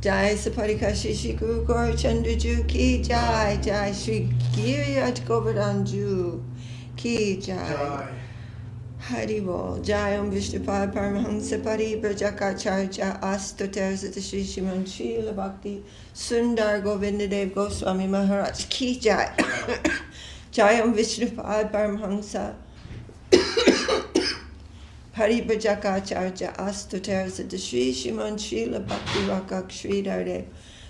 Jai Saparika Shishi Guru Gaur Chandraju Ki Jai. Jai Shri Giriraj Govardhanju Ki Jai. Hari Bol. Jai Om Vishnupad Paramahansa Pari Brajakacharya Astoter Sata Shri Shriman Srila Bhakti Sundar Govindadev Goswami Maharaj Ki Jai. Jai Om Vishnupad Paramahansa Hari Brajakacharya Astoter Sata Shri Shriman Srila Bhakti Rakak Shri Dardev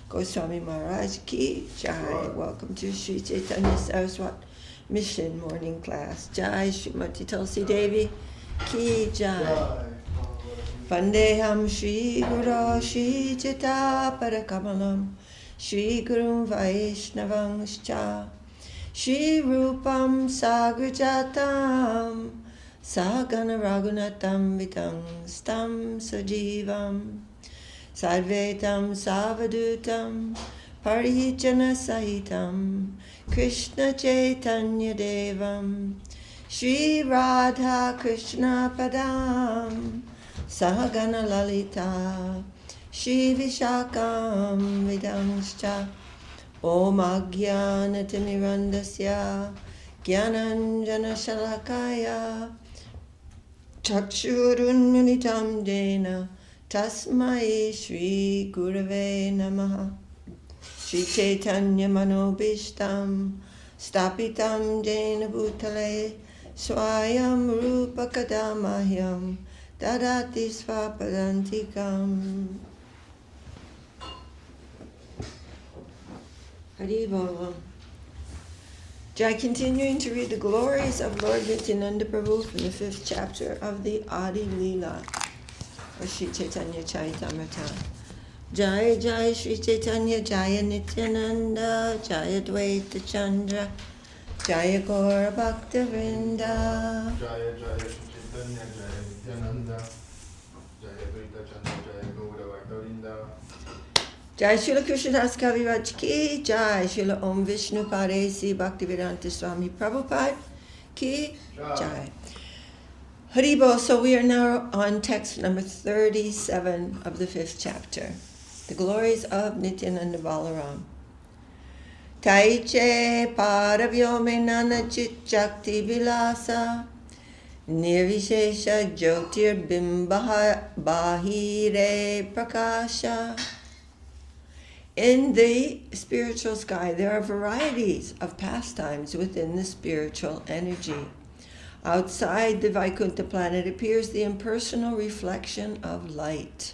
Goswami Maharaj Ki Jai. Welcome to Sri Chaitanya Saraswat Mission Morning Class. Jai Srimati Tulsi Devi Ki Jai. Vandeham Shri Guru Shri Chita Parakamalam Shri Gurum Vaishnavangscha Shri Rupam Sagrajatam Sagana Raghunatam Vitam Stam Sajivam Sadvetam Savadutam Parihijana Sahitam Krishna Chaitanya Devam Shri Radha Krishna Padam Sahagana Lalita Shri Vishakam Vidangscha Om Ajnana Timirandasya Gyananjana Shalakaya Chakshurunmilitam Jena Tasmai Shri Gurave Namaha Shri Chaitanya Manobishtam Stapitam Jena Bhutale Swayam Rupa Kadamahyam Dadati Svapadantikam. Hari Bol. Jai, continuing to read the glories of Lord Nityananda Prabhu from the 5th chapter of the Adi Lila, or Sri Chaitanya Charitamrita. Jai Jai Sri Chaitanya Jaya Nityananda Jaya Dvaita Chandra Jaya Gaura Bhakta Vrinda. Jaya Jaya Sri Chaitanya Jaya Nityananda Jaya Dvaita Chandra Jaya Gaura Bhakta Vrinda. Jai Srila Krishnadas Kaviraj Ki Jai. Srila Om Vishnu Paresi Bhaktivedanta Swami Prabhupada Ki Jai. Haribo. So we are now on text number 37 of the 5th chapter. The glories of Nityananda Balaram. Taiche Paravyome Nana Chit Jakti Vilasa Nirvishesha Jyotir Bimbaha Bahire Prakasha. In the spiritual sky, there are varieties of pastimes within the spiritual energy. Outside the Vaikuntha planet appears the impersonal reflection of light.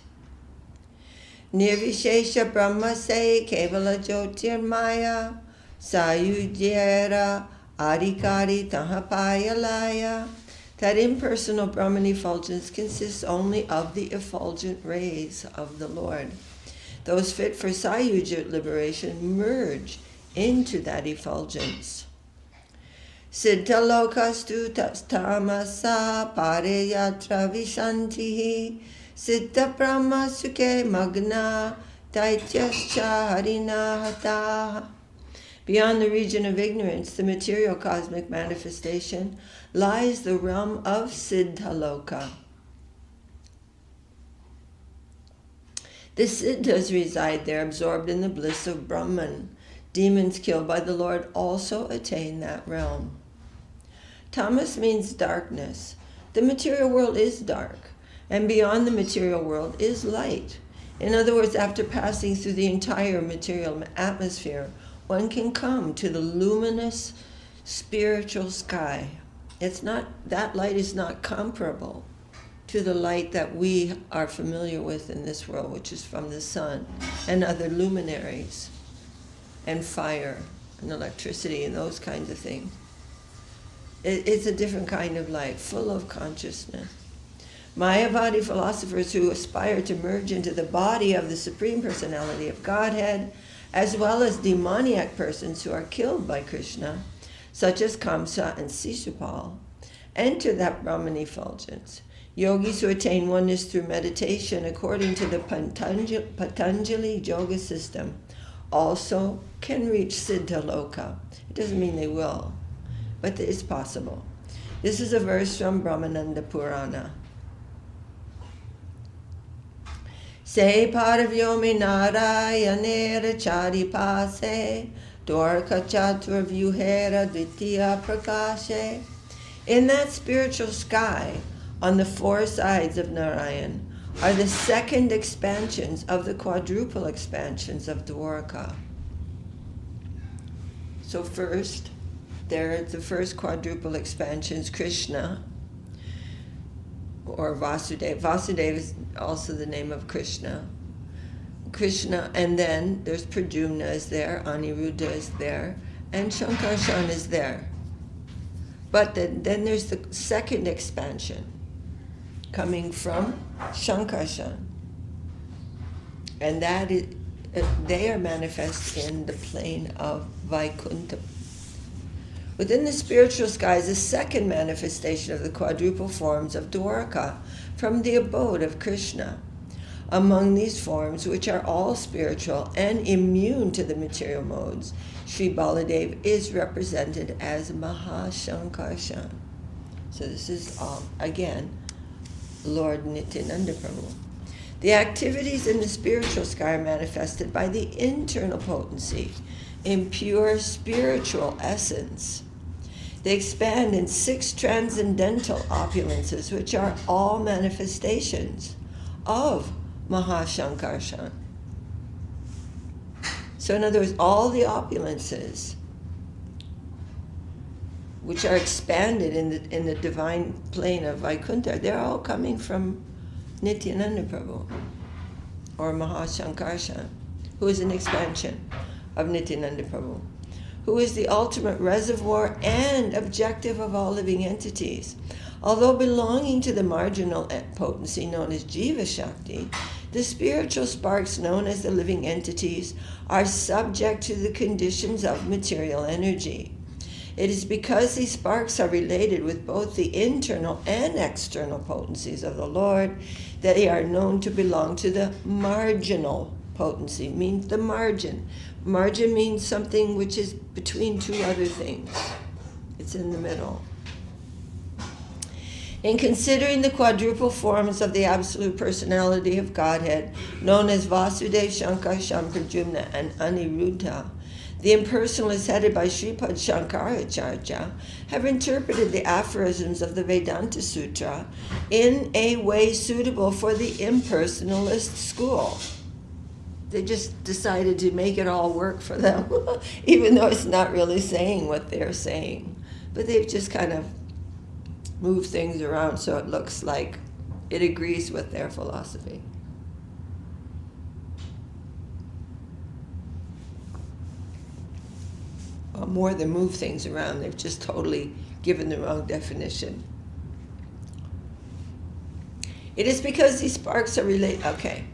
Nirvishesha Brahma se Kevala Jyotirmaya Sayujyera Adhikari Tahapayalaya. That impersonal Brahman effulgence consists only of the effulgent rays of the Lord. Those fit for Sayuja liberation merge into that effulgence. Siddhalokastu tamasa pareyatra vishantihi Siddha Brahma Sukhe Magna Daityascha Harina Hataha. Beyond the region of ignorance, the material cosmic manifestation, lies the realm of Siddhaloka. The Siddhas reside there, absorbed in the bliss of Brahman. Demons killed by the Lord also attain that realm. Tamas means darkness. The material world is dark, and beyond the material world is light. In other words, after passing through the entire material atmosphere, one can come to the luminous spiritual sky. That light is not comparable to the light that we are familiar with in this world, which is from the sun and other luminaries and fire and electricity and those kinds of things. It's a different kind of light, full of consciousness. Mayavadi philosophers who aspire to merge into the body of the Supreme Personality of Godhead, as well as demoniac persons who are killed by Krishna, such as Kamsa and Sisupal, enter that Brahman effulgence. Yogis who attain oneness through meditation according to the Patanjali Yoga system also can reach Siddha Loka. It doesn't mean they will, but it's possible. This is a verse from Brahmananda Purana. Se paravyomi narayanera charipase, dwarka chatra vyuhera dvitiya prakashe. In that spiritual sky, on the four sides of Narayan, are the second expansions of the quadruple expansions of Dwarka. So first, there the first quadruple expansion is Krishna, or Vasudeva. Vasudeva is also the name of Krishna. Krishna, and then there's Pradyumna is there, Aniruddha is there, and Shankarshan is there. But then there's the second expansion, coming from Shankarshan. And that is, they are manifest in the plane of Vaikuntha. Within the spiritual sky is a second manifestation of the quadruple forms of Dwarka from the abode of Krishna. Among these forms, which are all spiritual and immune to the material modes, Sri Baladev is represented as Mahashankarshan. So this is, again, Lord Nityananda Prabhu. The activities in the spiritual sky are manifested by the internal potency in pure spiritual essence. They expand in 6 transcendental opulences, which are all manifestations of Mahashankarshan. So in other words, all the opulences which are expanded in the divine plane of Vaikuntha, they're all coming from Nityananda Prabhu, or Mahashankarshan, who is an expansion of Nityananda Prabhu, who is the ultimate reservoir and objective of all living entities. Although belonging to the marginal potency known as Jiva Shakti, the spiritual sparks known as the living entities are subject to the conditions of material energy. It is because these sparks are related with both the internal and external potencies of the Lord that they are known to belong to the marginal potency, means the margin. Margin means something which is between two other things. It's in the middle. In considering the quadruple forms of the absolute personality of Godhead, known as Vasudeva, Shankarshan, Pradyumna, and Aniruddha, the impersonalists headed by Sripad Shankaracharya have interpreted the aphorisms of the Vedanta Sutra in a way suitable for the impersonalist school. They just decided to make it all work for them, even though it's not really saying what they're saying. But they've just kind of moved things around so it looks like it agrees with their philosophy. Well, more than move things around, they've just totally given the wrong definition. It is because these sparks are related. Okay.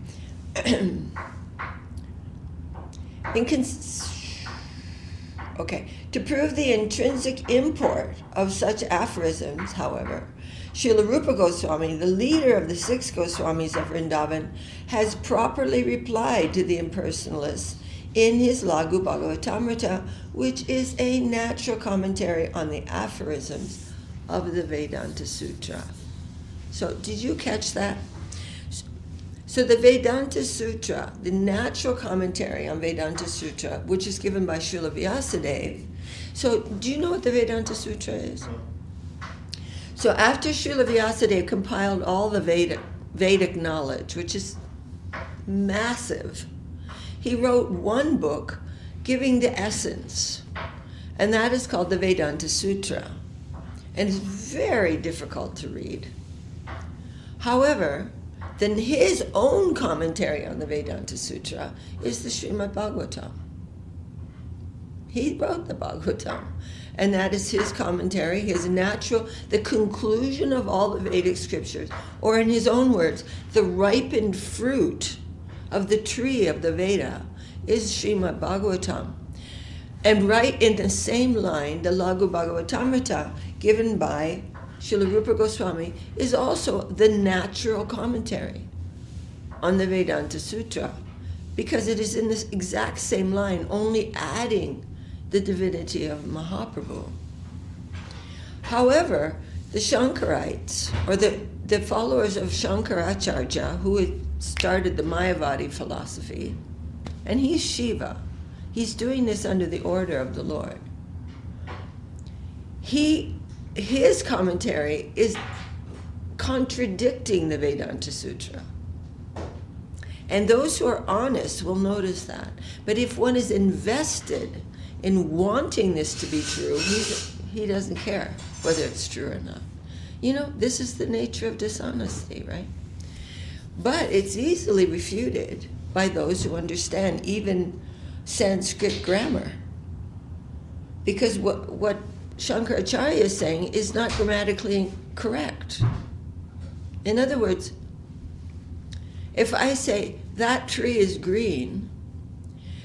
To prove the intrinsic import of such aphorisms, however, Srila Rupa Goswami, the leader of the 6 Goswamis of Vrindavan, has properly replied to the impersonalists in his Laghu Bhagavatamrita, which is a natural commentary on the aphorisms of the Vedanta Sutra. So, did you catch that? So the Vedanta Sutra, the natural commentary on Vedanta Sutra, which is given by Srila Vyasadeva. So do you know what the Vedanta Sutra is? So after Srila Vyasadeva compiled all the Vedic knowledge, which is massive, he wrote one book giving the essence, and that is called the Vedanta Sutra. And it's very difficult to read. However, then his own commentary on the Vedanta Sutra is the Srimad Bhagavatam. He wrote the Bhagavatam, and that is his commentary, his natural, the conclusion of all the Vedic scriptures, or in his own words, the ripened fruit of the tree of the Veda is Srimad Bhagavatam. And right in the same line, the Laghu Bhagavatamrita, given by Srila Rupa Goswami, is also the natural commentary on the Vedanta Sutra, because it is in this exact same line, only adding the divinity of Mahaprabhu. However, the Shankarites, or the followers of Shankaracharya, who started the Mayavadi philosophy, and he's Shiva. He's doing this under the order of the Lord. His commentary is contradicting the Vedanta Sutra. And those who are honest will notice that. But if one is invested in wanting this to be true, he doesn't care whether it's true or not. You know, this is the nature of dishonesty, right? But it's easily refuted by those who understand even Sanskrit grammar. Because what Shankaracharya is saying is not grammatically correct. In other words, if I say that tree is green,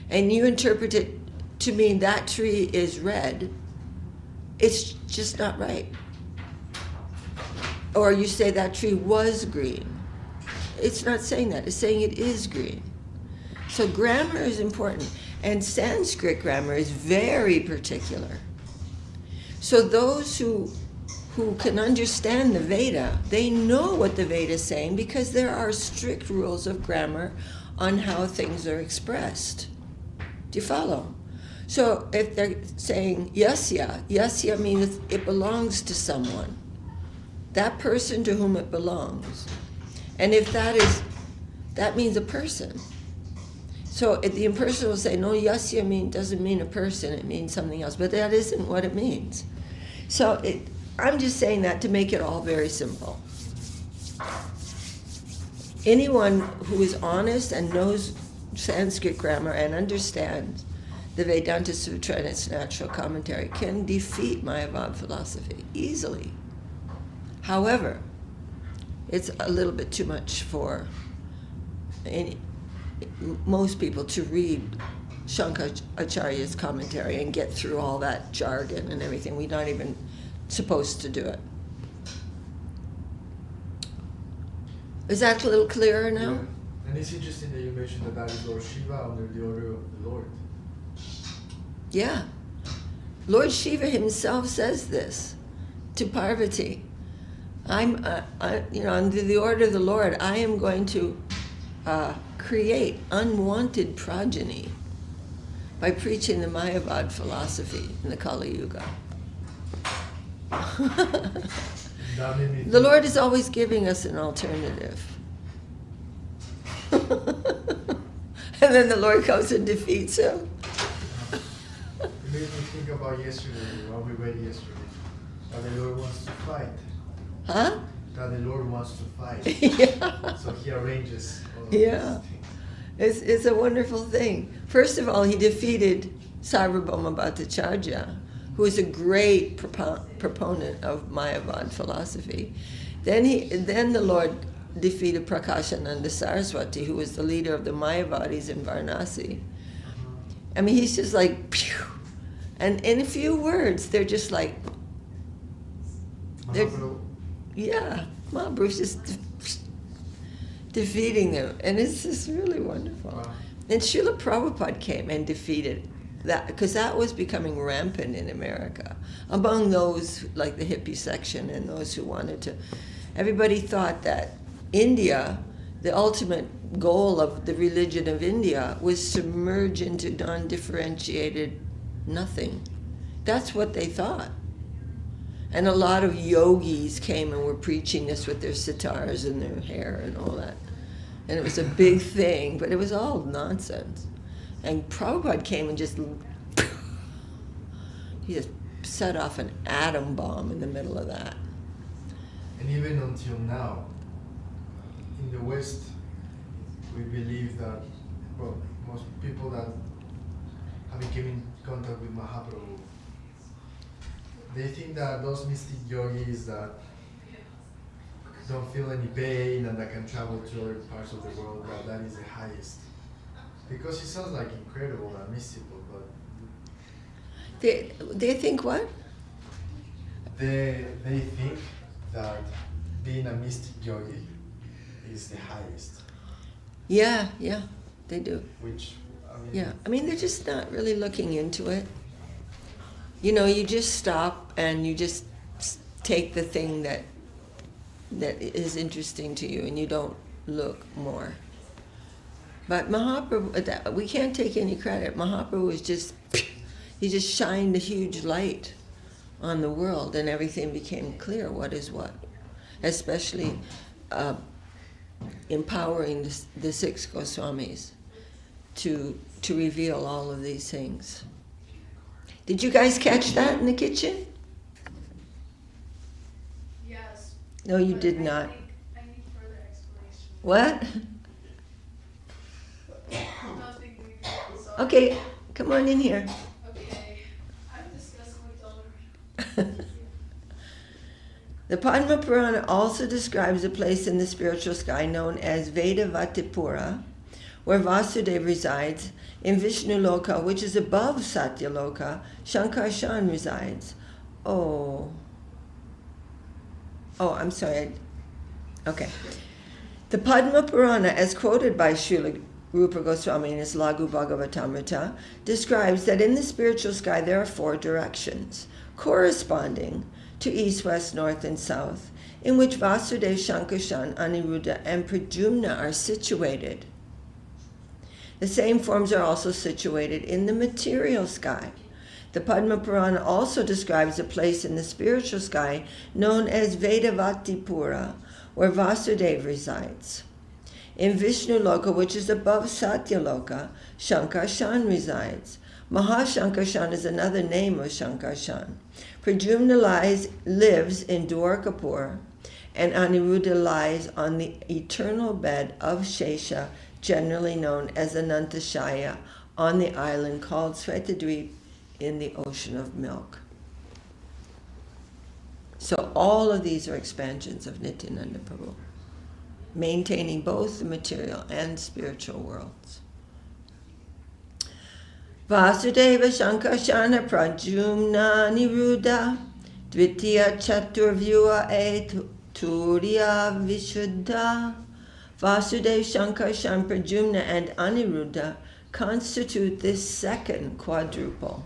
and you interpret it to mean that tree is red, it's just not right. Or you say that tree was green. It's not saying that, it's saying it is green. So grammar is important, and Sanskrit grammar is very particular. So those who can understand the Veda, they know what the Veda is saying because there are strict rules of grammar on how things are expressed. Do you follow? So if they're saying yasya means it belongs to someone, that person to whom it belongs. And if that means a person. So if the impersonal will say, no, yasya doesn't mean a person, it means something else. But that isn't what it means. So I'm just saying that to make it all very simple. Anyone who is honest and knows Sanskrit grammar and understands the Vedanta Sutra and its natural commentary can defeat Mayavad philosophy easily. However, it's a little bit too much for most people to read Shankaracharya's commentary and get through all that jargon and everything. We're not even supposed to do it. Is that a little clearer now? Yeah. And it's interesting that you mentioned that is Lord Shiva under the order of the Lord. Yeah. Lord Shiva himself says this to Parvati. I'm, under the order of the Lord, I am going to create unwanted progeny by preaching the Mayavad philosophy in the Kali Yuga. The Lord is always giving us an alternative. And then the Lord comes and defeats him. It made me think about yesterday, what we read yesterday. That the Lord wants to fight. Huh? That the Lord wants to fight. Yeah. So he arranges all of Yeah. these things. It's a wonderful thing. First of all, he defeated Sarvabhauma Bhattacharya, who is a great proponent of Mayavad philosophy. Then the Lord defeated Prakashananda Saraswati, who was the leader of the Mayavadis in Varanasi. I mean, he's just like, pew! And in a few words, they're just like, Mahaprabhu's just defeating them. And it's just really wonderful. Wow. And Srila Prabhupada came and defeated that, because that was becoming rampant in America. Among those, like the hippie section and those who wanted to, everybody thought that India, the ultimate goal of the religion of India, was to merge into non-differentiated nothing. That's what they thought. And a lot of yogis came and were preaching this with their sitars and their hair and all that. And it was a big thing, but it was all nonsense. And Prabhupada came and he just set off an atom bomb in the middle of that. And even until now, in the West, we believe that, well, most people that have came in contact with Mahaprabhu, they think that those mystic yogis that don't feel any pain and that can travel to other parts of the world, that is the highest. Because it sounds like incredible and mystical, but they think what? They think that being a mystic yogi is the highest. Yeah, they do. Which, I mean... Yeah, I mean, they're just not really looking into it. You know, you just stop and you just take the thing that is interesting to you and you don't look more. But Mahaprabhu, we can't take any credit. Mahaprabhu was just, he just shined a huge light on the world and everything became clear what is what. Especially empowering the six Goswamis to reveal all of these things. Did you guys catch that in the kitchen? Yes. No, you But did not. I need further explanation. What? Nothing we can solve. Okay, come on in here. Okay. I'm discussing with Dollar. The Padma Purana also describes a place in the spiritual sky known as Vedavatipura, where Vasudeva resides. In Vishnu Loka, which is above Satya Loka, Shankarshan resides. Oh, I'm sorry. Okay. The Padma Purana, as quoted by Srila Rupa Goswami in his Laghu Bhagavatamrita, describes that in the spiritual sky there are 4 directions, corresponding to east, west, north, and south, in which Vasudeva, Shankarshan, Aniruddha, and Pradyumna are situated. The same forms are also situated in the material sky. The Padma Purana also describes a place in the spiritual sky known as Vedavatipura, where Vasudeva resides. In Vishnu Loka, which is above Satya Loka, Shankarshan resides. Mahashankarshan is another name of Shankarshan. Pradyumna lives in Dwarkapur, and Aniruddha lies on the eternal bed of Shesha, generally known as Anantashaya, on the island called Svetadweep in the ocean of milk. So all of these are expansions of Nityananda Prabhu, maintaining both the material and spiritual worlds. Vasudeva Shankarshana Pradyumna Niruddha Dvitiya Chaturvyuha Turiya Vishuddha. Vasudeva, Shankarshan, Pradyumna, and Aniruddha constitute this second quadruple.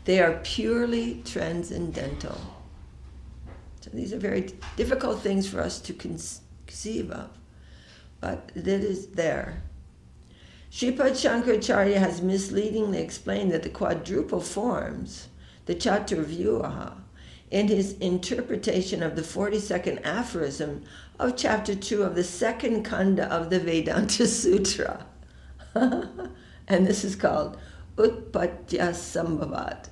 They are purely transcendental. So these are very difficult things for us to conceive of, but it is there. Sripad Shankaracharya has misleadingly explained that the quadruple forms, the Chaturvyuha, in his interpretation of the 42nd aphorism of chapter 2 of the second kanda of the Vedanta Sutra. And this is called Upadesamrita.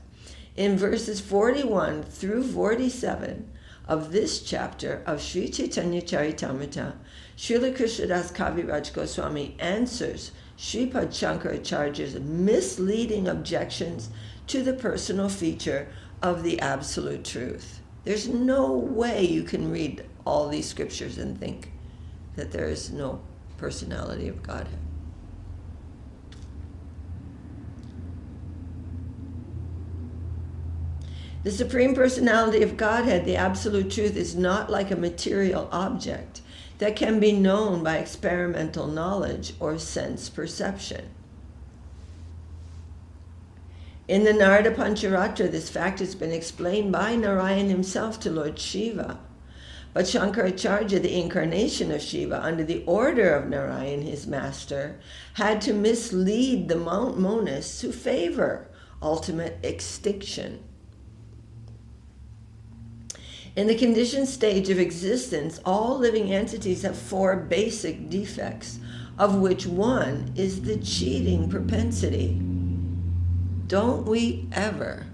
In verses 41 through 47 of this chapter of Sri Chaitanya Charitamrita, Srila Krishnadas Kaviraj Goswami answers Sripad Shankaracharya's misleading objections to the personal feature of the absolute truth. There's no way you can read all these scriptures and think that there is no personality of Godhead. The Supreme Personality of Godhead, the Absolute Truth, is not like a material object that can be known by experimental knowledge or sense perception. In the Narada Pancharatra, this fact has been explained by Narayan himself to Lord Shiva. But Shankaracharya, the incarnation of Shiva, under the order of Narayan, his master, had to mislead the monists who favor ultimate extinction. In the conditioned stage of existence, all living entities have 4 basic defects, of which one is the cheating propensity. Don't we ever?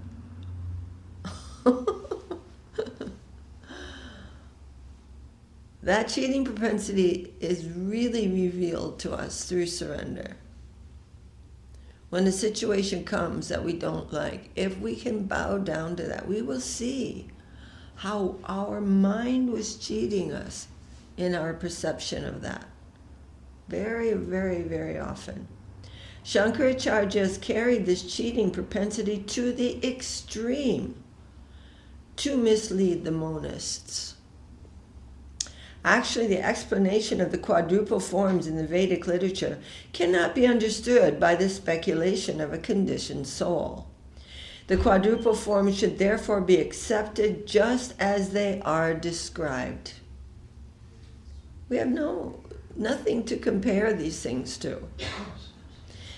That cheating propensity is really revealed to us through surrender. When a situation comes that we don't like, if we can bow down to that, we will see how our mind was cheating us in our perception of that. Very, very, very often. Shankaracharya has carried this cheating propensity to the extreme to mislead the monists. Actually, the explanation of the quadruple forms in the Vedic literature cannot be understood by the speculation of a conditioned soul. The quadruple forms should therefore be accepted just as they are described. We have no nothing to compare these things to.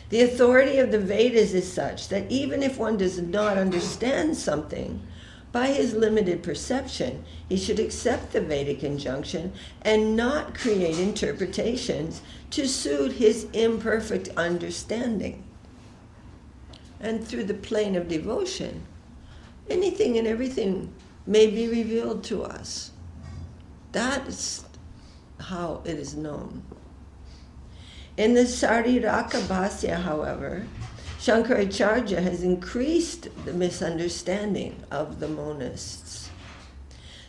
The authority of the Vedas is such that even if one does not understand something, by his limited perception, he should accept the Vedic injunction and not create interpretations to suit his imperfect understanding. And through the plane of devotion, anything and everything may be revealed to us. That is how it is known. In the Sariraka Bhasya, however, Shankaracharya has increased the misunderstanding of the monists.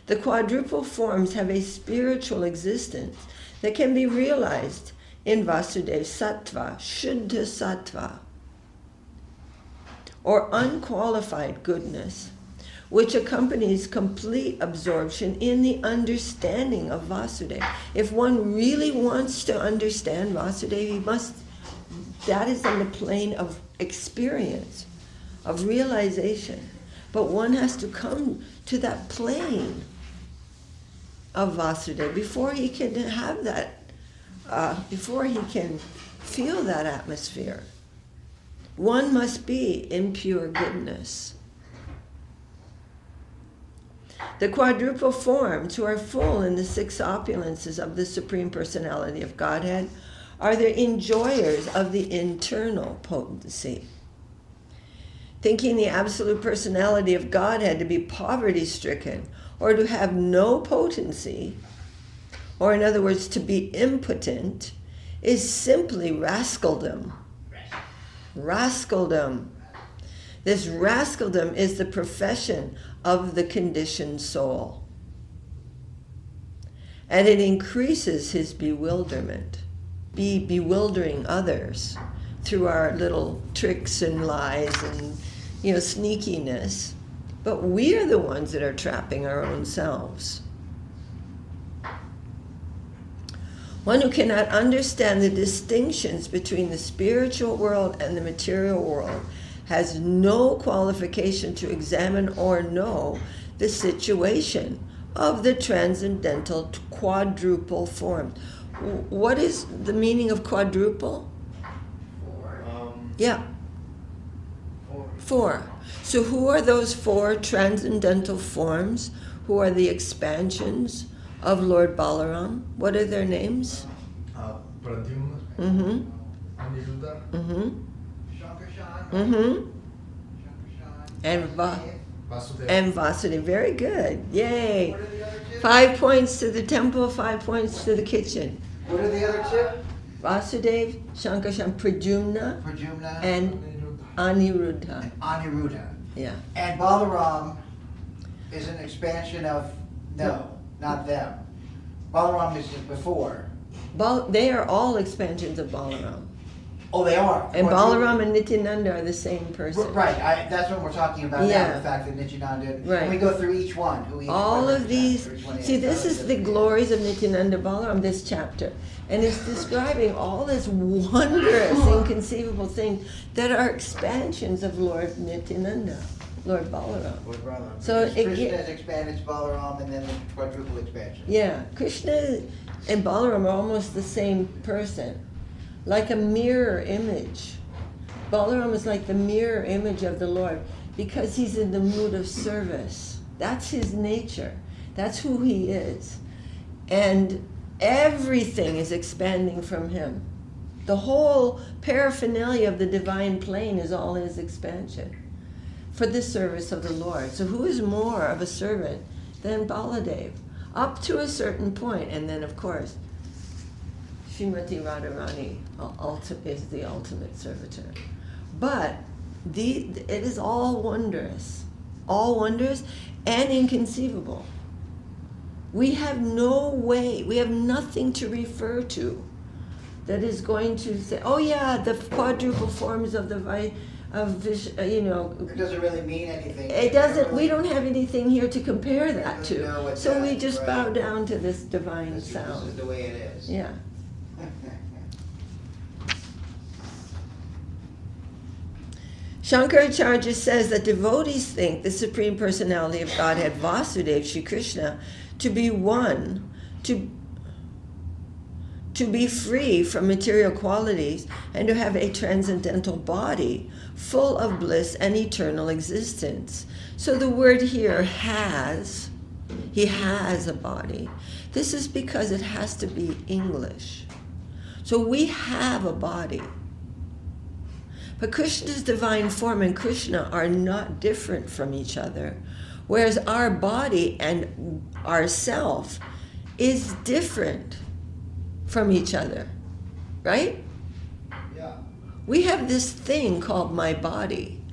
The quadruple forms have a spiritual existence that can be realized in Vasudeva Sattva, Shuddha Sattva, or unqualified goodness, which accompanies complete absorption in the understanding of Vasudeva. If one really wants to understand Vasudeva, he must, that is in the plane of experience, of realization. But one has to come to that plane of Vasudeva before he can have that, before he can feel that atmosphere. One must be in pure goodness. The quadruple forms, who are full in the six opulences of the Supreme Personality of Godhead, are the enjoyers of the internal potency. Thinking the Absolute Personality of Godhead to be poverty-stricken or to have no potency, or in other words, to be impotent, is simply rascaldom. Rascaldom. This rascaldom is the profession of the conditioned soul. And it increases his bewilderment, bewildering others through our little tricks and lies and, sneakiness. But we are the ones that are trapping our own selves. One who cannot understand the distinctions between the spiritual world and the material world has no qualification to examine or know the situation of the transcendental quadruple forms. What is the meaning of quadruple? Yeah. Four. So who are those four transcendental forms who are the expansions of Lord Balaram? What are their names? Pradyumna, Mm-hmm. Aniruddha, Mm-hmm. Shankarshan, Mm-hmm. Shankarshan, Vasudeva. And Vasudeva. Very good. Yay. What are the other two? 5 points to the temple, 5 points to the kitchen. What are the other two? Vasudeva, Shankarshan, Pradyumna, Prajumna and Aniruddha. and Aniruddha. Yeah. And Balaram is an expansion of, no, not them. Balaram is before. They are all expansions of Balaram. Oh, they are. And Quadruple. Balaram and Nityananda are the same person. Right, that's what we're talking about Yeah. now, the fact that Nityananda, Right. and we go through each one, who each All one of these, represents, which one see, this is the other. glories of Nityananda Balaram, this chapter. And it's describing all this wondrous, inconceivable things that are expansions of Lord Nityananda, Lord Balaram. Lord Balaram. So Because it Krishna ge- has expanded to Balaram and then the quadruple expansion. Yeah, Krishna and Balaram are almost the same person, like a mirror image. Balaram is like the mirror image of the Lord because he's in the mood of service. That's his nature. That's who he is. And everything is expanding from him. The whole paraphernalia of the divine plane is all his expansion for the service of the Lord. So who is more of a servant than Baladev? Up to a certain point, and then of course, Srimati Radharani is the ultimate servitor. But it is all wondrous and inconceivable. We have no way, we have nothing to refer to that is going to say, oh yeah, the quadruple forms of It doesn't really mean anything. It doesn't, we don't have anything here to compare that No, to. it's So we not, just right. bow down to this divine This is sound. the way it is. Yeah. Shankaracharya says that devotees think the Supreme Personality of Godhead, Vasudeva, Shri Krishna, to be one, to to be free from material qualities and to have a transcendental body full of bliss and eternal existence. So the word here has, he has a body. This is because it has to be English. So we have a body. But Krishna's divine form and Krishna are not different from each other, whereas our body and our self is different from each other, right? Yeah. We have this thing called my body.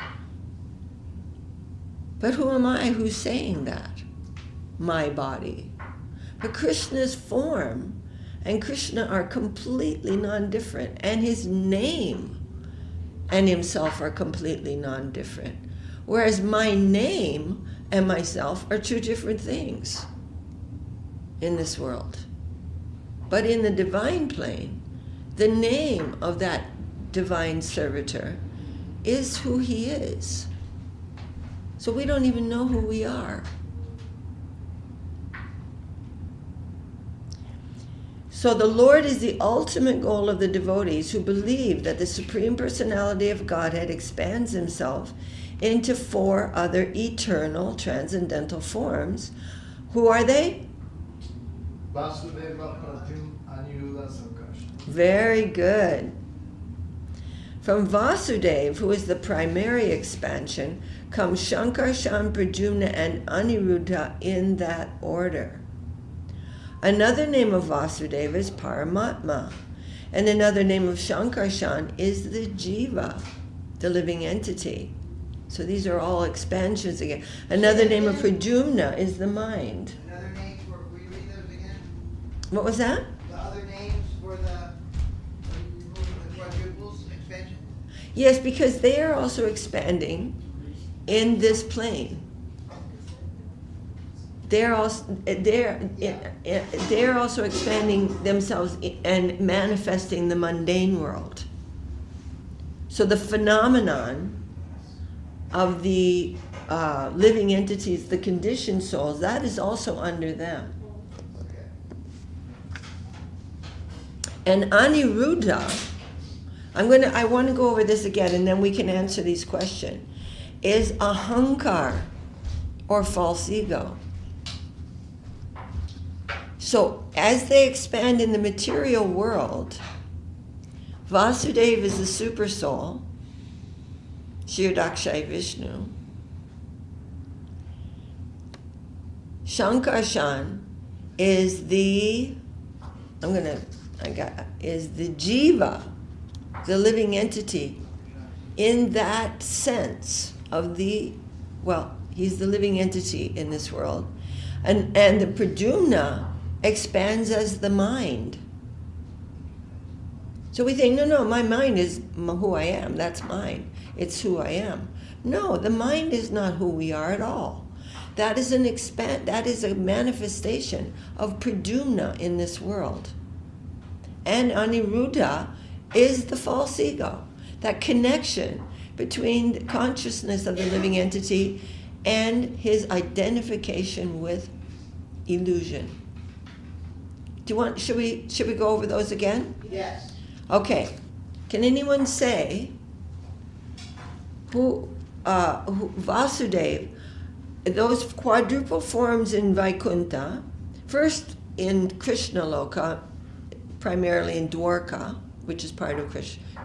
But who am I who's saying that? My body. But Krishna's form and Krishna are completely non-different, and his name and himself are completely non-different. Whereas my name and myself are two different things in this world. But in the divine plane, the name of that divine servitor is who he is. So we don't even know who we are. So the Lord is the ultimate goal of the devotees who believe that the Supreme Personality of Godhead expands himself into 4 other eternal transcendental forms. Who are they? Vasudeva, Pratyum, Aniruddha, Sankarsana. Very good. From Vasudev, who is the primary expansion, comes Shankarshan, Pradyumna, and Aniruddha in that order. Another name of Vasudeva is Paramatma, and another name of Shankarshan is the Jiva, the living entity. So these are all expansions again. Another name of Pradyumna is the mind. Another name for, will you read those again? What was that? The other names for the quadruples expansion? Yes, because they are also expanding in this plane. They're also expanding themselves and manifesting the mundane world. So the phenomenon of the living entities, the conditioned souls, that is also under them. And Aniruddha, I want to go over this again, and then we can answer these questions. Is ahankar, or false ego. So as they expand in the material world, Vasudeva is the super soul, Shirdakshay Vishnu. Shankarshan is the Jiva, the living entity, in that sense of he's the living entity in this world. And the Pradyumna expands as the mind. So we think, no, my mind is who I am, that's mine. It's who I am. No, the mind is not who we are at all. That is a manifestation of Pradyumna in this world. And Aniruddha is the false ego, that connection between the consciousness of the living entity and his identification with illusion. Should we go over those again? Yes. Okay. Can anyone say who Vasudeva, those quadruple forms in Vaikuntha, first in Krishna Loka, primarily in Dwarka, which is part of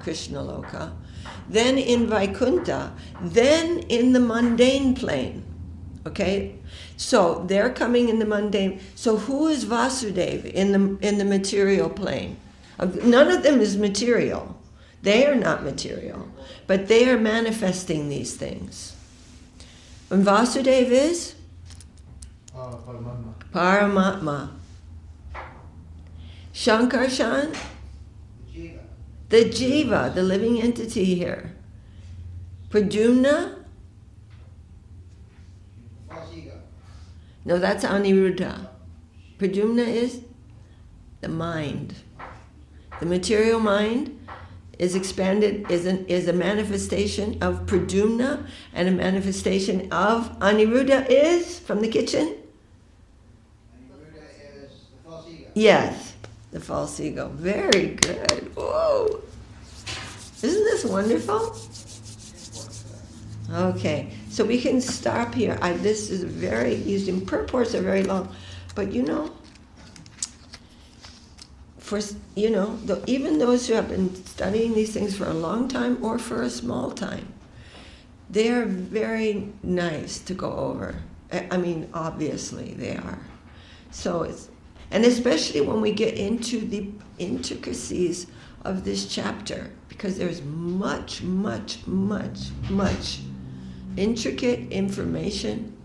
Krishna Loka, then in Vaikuntha, then in the mundane plane. Okay? So they're coming in the mundane. So who is Vasudeva in the material plane? None of them is material. They are not material, but they are manifesting these things. And Vasudeva is Paramatma. Shankarshan, the Jiva, the living entity here. Pradyumna, no, that's Aniruddha. Pradyumna is the mind. The material mind is expanded, is a manifestation of Pradyumna, and a manifestation of Aniruddha is, from the kitchen? Aniruddha is the false ego. Yes. the false ego. Very good. Whoa. Isn't this wonderful? Okay, so we can stop here. This is very easy. Purports are very long, but even those who have been studying these things for a long time or for a small time, they are very nice to go over. I mean, obviously they are. So and especially when we get into the intricacies of this chapter, because there's much, much, much, much intricate information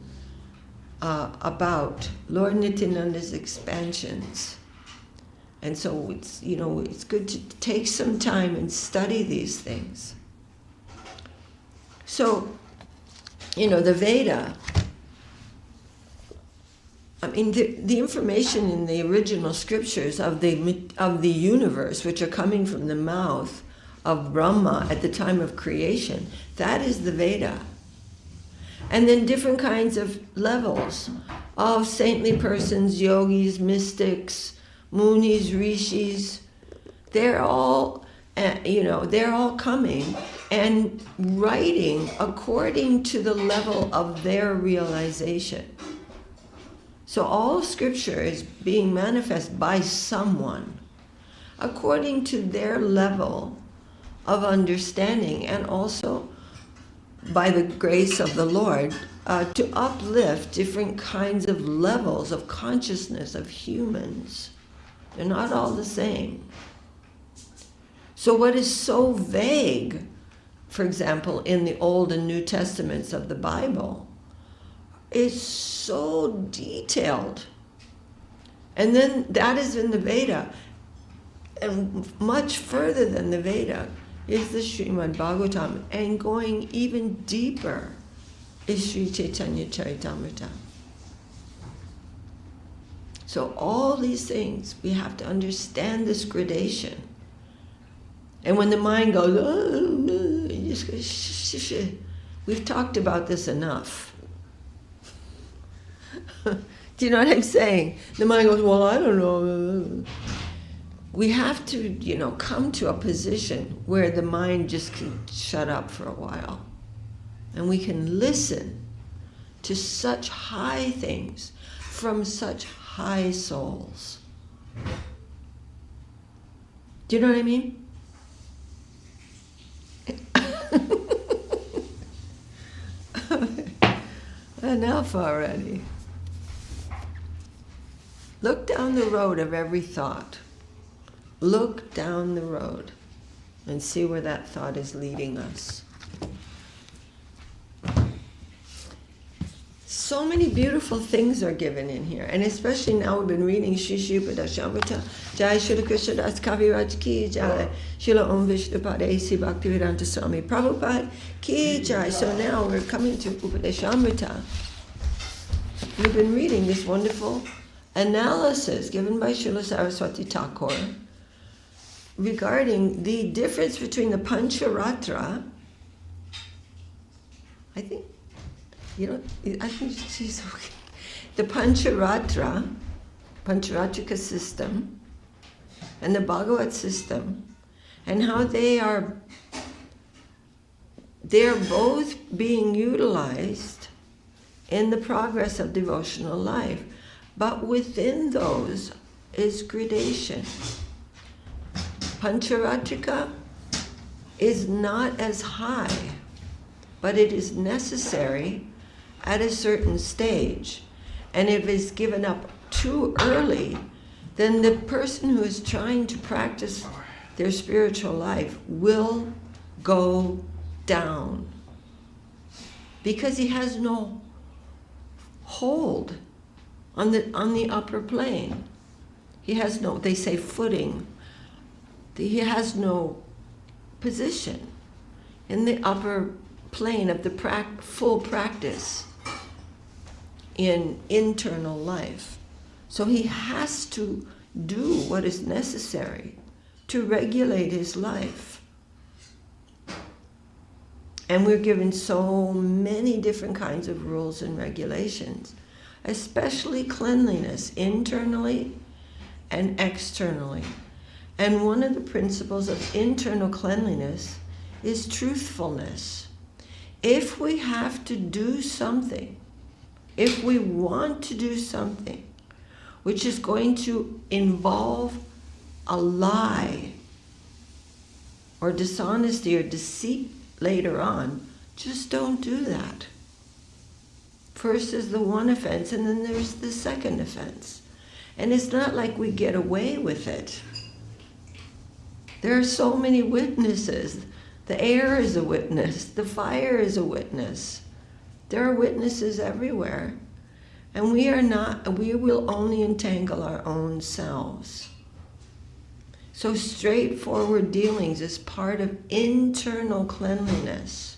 about Lord Nityananda's expansions. And so it's good to take some time and study these things. So, the Veda, I mean, the information in the original scriptures of the universe, which are coming from the mouth of Brahma at the time of creation, that is the Veda. And then different kinds of levels of saintly persons, yogis, mystics, munis, rishis, they're all coming and writing according to the level of their realization. So all scripture is being manifest by someone according to their level of understanding, and also by the grace of the Lord to uplift different kinds of levels of consciousness of humans. They're not all the same. So what is so vague, for example, in the Old and New Testaments of the Bible, is so detailed. And then that is in the Veda. And much further than the Veda is the Srimad Bhagavatam. And going even deeper is Sri Chaitanya Charitamrita. So all these things, we have to understand this gradation. And when the mind goes, you just go, shh. We've talked about this enough. Do you know what I'm saying? The mind goes, well, I don't know. We have to, come to a position where the mind just can shut up for a while. And we can listen to such high things from such high souls. Do you know what I mean? Enough already. Look down the road of every thought. Look down the road and see where that thought is leading us. So many beautiful things are given in here, and especially now we've been reading Shri Upadesamrita, Jaya Srila Krishna Das Kaviraj Ki Jaya, Srila Om Vishnupadesi Bhaktivedanta Swami Prabhupada Ki Jaya. So now we're coming to Upadesamrita. We've been reading this wonderful analysis given by Srila Saraswati Thakur regarding the difference between the Pancharatra. I think she's okay. The Pancharatrika system, and the Bhagavat system, and how they're both being utilized in the progress of devotional life. But within those is gradation. Pancharatrika is not as high, but it is necessary at a certain stage. And if it's given up too early, then the person who is trying to practice their spiritual life will go down, because he has no hold on the upper plane. He has no, they say, footing. He has no position in the upper plane of the full practice in internal life. So he has to do what is necessary to regulate his life. And we're given so many different kinds of rules and regulations, especially cleanliness internally and externally. And one of the principles of internal cleanliness is truthfulness. If we have to do something, if we want to do something which is going to involve a lie or dishonesty or deceit later on, just don't do that. First is the one offense, and then there's the second offense. And it's not like we get away with it. There are so many witnesses. The air is a witness. The fire is a witness. There are witnesses everywhere. And we will only entangle our own selves. So straightforward dealings is part of internal cleanliness.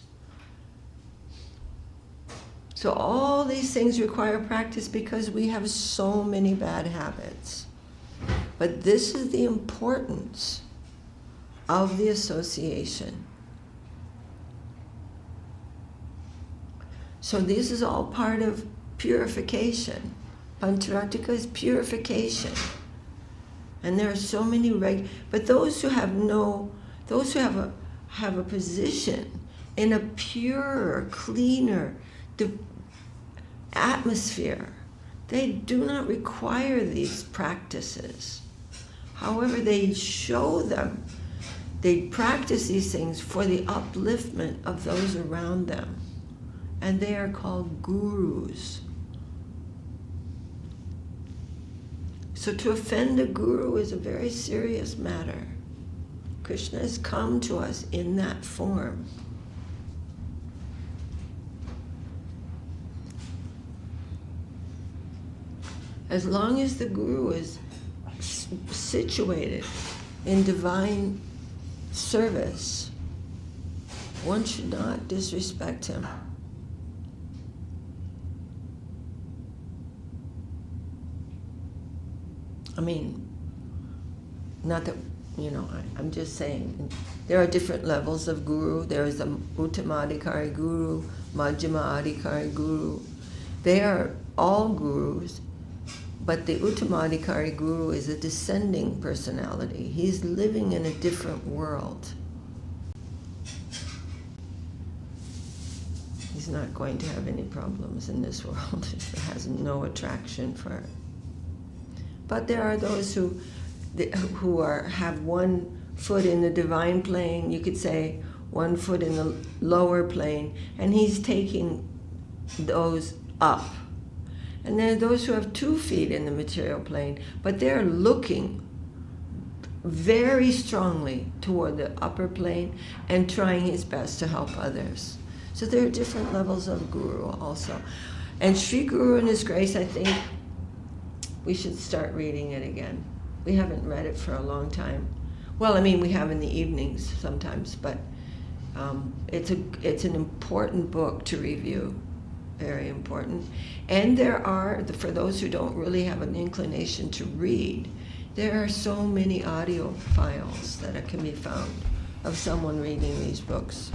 So all these things require practice because we have so many bad habits. But this is the importance of the association. So this is all part of purification. Pancharatika is purification. And there are so many but those who have a position in a purer, cleaner atmosphere, they do not require these practices. However, they show them, they practice these things for the upliftment of those around them. And they are called gurus. So to offend a guru is a very serious matter. Krishna has come to us in that form. As long as the guru is situated in divine service, one should not disrespect him. I mean, not that, I'm just saying, there are different levels of guru. There is a Uttamadhikari guru, Majjhima Adhikari guru. They are all gurus, but the Uttamadhikari guru is a descending personality. He's living in a different world. He's not going to have any problems in this world. He has no attraction for it. But there are those who have one foot in the divine plane, you could say 1 foot in the lower plane, and he's taking those up. And there are those who have 2 feet in the material plane, but they're looking very strongly toward the upper plane and trying his best to help others. So there are different levels of guru also. And Sri Guru and His Grace, I think, we should start reading it again. We haven't read it for a long time. Well, I mean, we have in the evenings sometimes, but it's an important book to review, very important. And there are, for those who don't really have an inclination to read, there are so many audio files that can be found of someone reading these books.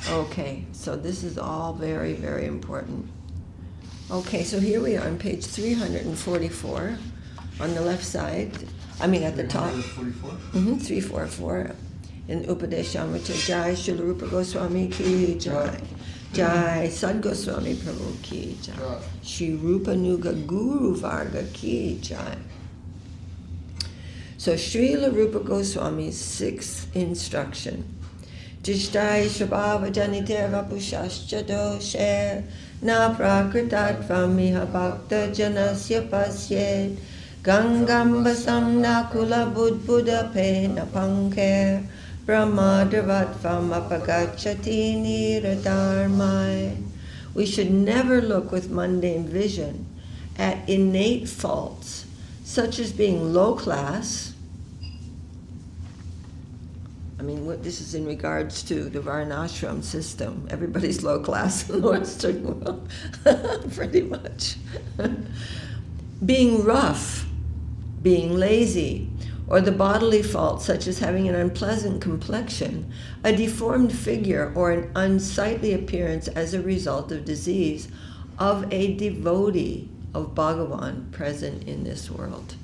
Okay, so this is all very, very important. Okay, so here we are on page 344 on the left side. I mean, at the top. 344? 344 in Upadesamrita. Jaya, Srila Rupa Goswami ki Jai. Jai, Sad Goswami Prabhu ki Jai. Shri Rupa Nuga Guru Varga ki Jai. So Srila Rupa Goswami's 6th instruction. Jishtai Shabhava Janiteva Pushascha Doshe Na Prakritatvam Miha Bhakta Janasya Pasyed Gangam Basam Nakula Budbuddha Pena Pankher Brahmadravatvam Apagachati Niradharmai. We should never look with mundane vision at innate faults, such as being low class. I mean, this is in regards to the Varnashram system. Everybody's low class in the Western world, pretty much. Being rough, being lazy, or the bodily faults such as having an unpleasant complexion, a deformed figure, or an unsightly appearance as a result of disease of a devotee of Bhagavan present in this world.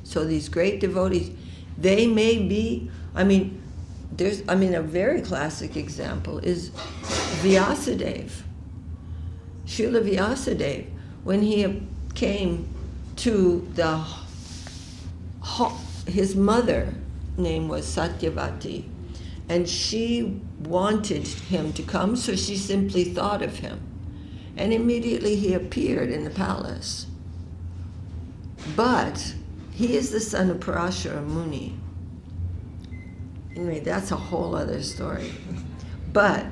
So these great devotees, they may be, a very classic example is Vyasadeva. Srila Vyasadeva, when he came to his mother, name was Satyavati, and she wanted him to come, so she simply thought of him. And immediately he appeared in the palace. But he is the son of Parashara Muni. Anyway, that's a whole other story. But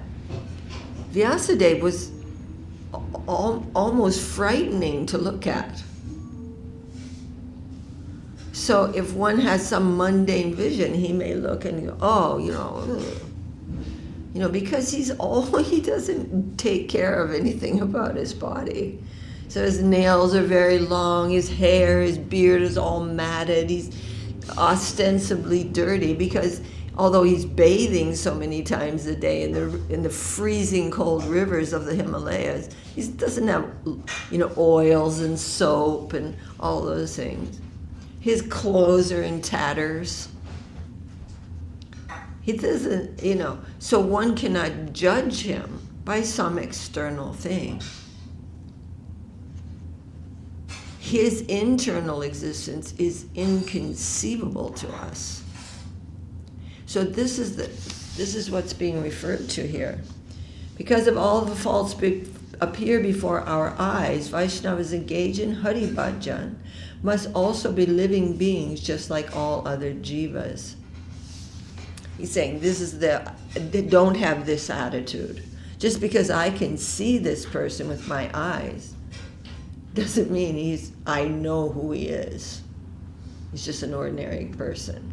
Vyasadeva was almost frightening to look at. So if one has some mundane vision, he may look and go, oh, because he doesn't take care of anything about his body. So his nails are very long, his hair, his beard is all matted, he's ostensibly dirty because although he's bathing so many times a day in the freezing cold rivers of the Himalayas, he doesn't have, oils and soap and all those things. His clothes are in tatters. He doesn't, so one cannot judge him by some external thing. His internal existence is inconceivable to us. So this is what's being referred to here. Because of all the faults appear before our eyes, Vaishnavas engage in Hari Bhajan must also be living beings just like all other jivas. He's saying they don't have this attitude. Just because I can see this person with my eyes doesn't mean I know who he is. He's just an ordinary person.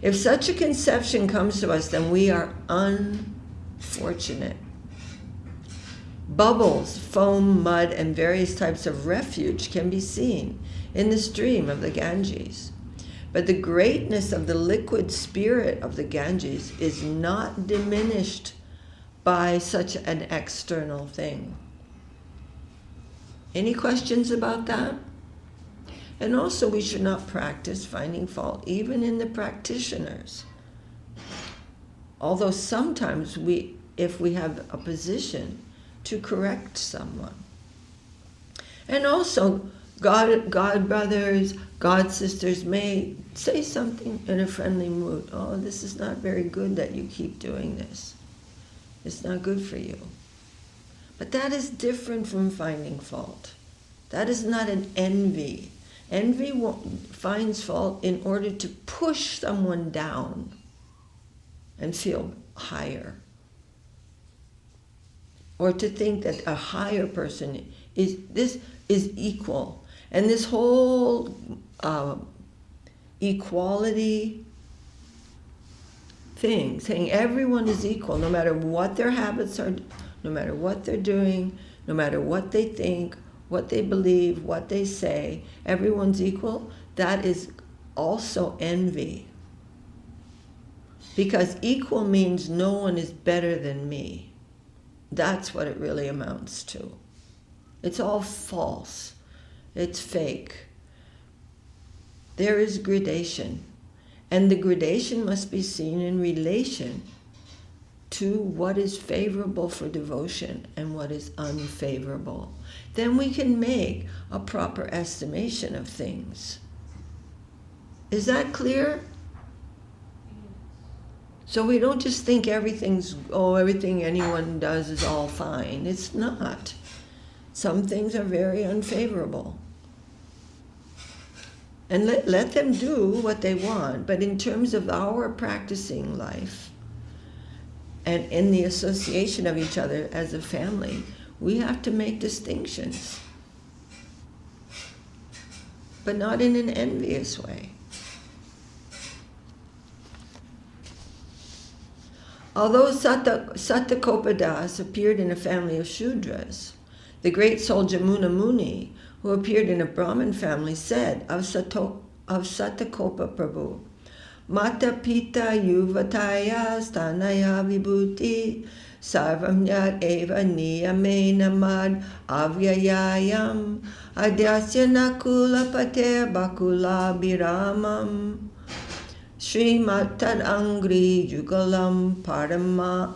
If such a conception comes to us, then we are unfortunate. Bubbles, foam, mud, and various types of refuge can be seen in the stream of the Ganges. But the greatness of the liquid spirit of the Ganges is not diminished by such an external thing. Any questions about that? And also, we should not practice finding fault, even in the practitioners. Although sometimes if we have a position to correct someone. And also, God brothers, God sisters may say something in a friendly mood. Oh, this is not very good that you keep doing this. It's not good for you. But that is different from finding fault. That is not an envy. Envy finds fault in order to push someone down and feel higher. Or to think that a higher person is equal. And this whole equality thing, saying everyone is equal, no matter what their habits are, no matter what they're doing, no matter what they think, what they believe, what they say, everyone's equal, that is also envy. Because equal means no one is better than me. That's what it really amounts to. It's all false. It's fake. There is gradation. And the gradation must be seen in relation to what is favorable for devotion and what is unfavorable. Then we can make a proper estimation of things. Is that clear? So we don't just think everything anyone does is all fine. It's not. Some things are very unfavorable. And let them do what they want. But in terms of our practicing life and in the association of each other as a family, we have to make distinctions. But not in an envious way. Although Sattakopadas appeared in a family of Shudras, the great soul Jamuna Muni, who appeared in a Brahmin family, said of Sattakopa Prabhu, Mata Pita Yuvataya Stanaya Vibhuti sarvam yat eva niyamena mad avyayayam adyasya nakula pater bakula biramam Srimatad angri jugalam parama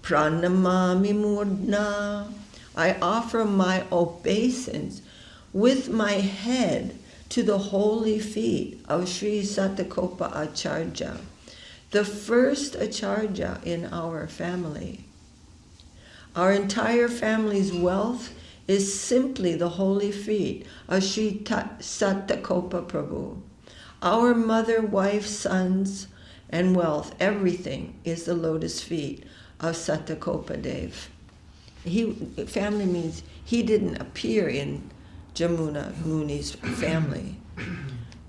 pranamami murdna. I offer my obeisance with my head to the holy feet of Sri Satakopa Acharya, the first Acharya in our family. Our entire family's wealth is simply the holy feet of Sri Satakopa Prabhu. Our mother, wife, sons, and wealth, everything is the lotus feet of Satakopa Dev. Family means he didn't appear in Jamuna Muni's family,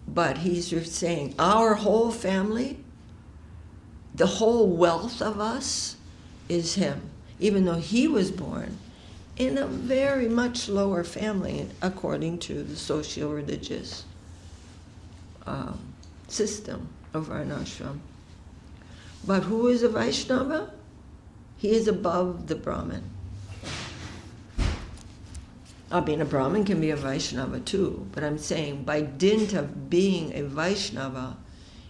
but he's saying our whole family, the whole wealth of us is him, even though he was born in a very much lower family according to the socio-religious system of Varnashram. But who is a Vaishnava? He is above the Brahmin. I mean, a Brahmin can be a Vaishnava too, but I'm saying by dint of being a Vaishnava,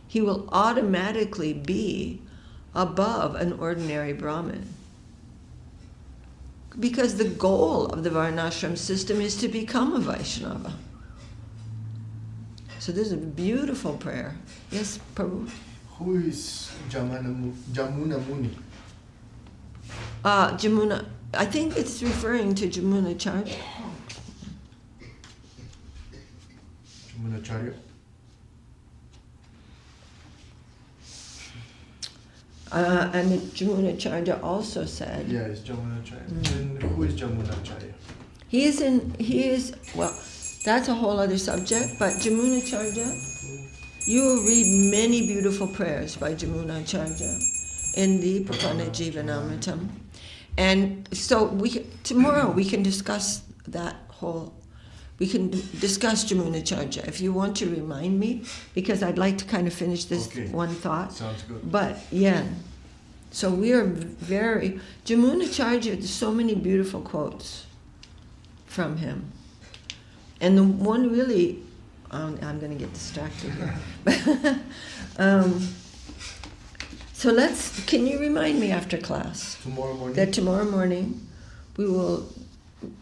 he will automatically be above an ordinary Brahmin. Because the goal of the Varnashram system is to become a Vaishnava. So this is a beautiful prayer. Yes, Prabhu? Who is Jamuna Muni? Jamuna, I think it's referring to Jamuna Charya. Jamuna Charya? And Jamuna Charya also said. Yeah, it's Jamuna Charya. Then who is Jamuna Charya? He is, well, that's a whole other subject, but Jamuna Charya, you will read many beautiful prayers by Jamuna Charya in the Prapanna Jivanamritam. And so tomorrow we can discuss we can discuss Jamuna Charya if you want to remind me, because I'd like to kind of finish this one thought. Sounds good. But yeah, so we are Jamuna Charya, there's so many beautiful quotes from him. And the one really, I'm going to get distracted here. So can you remind me after class? Tomorrow morning? That tomorrow morning we will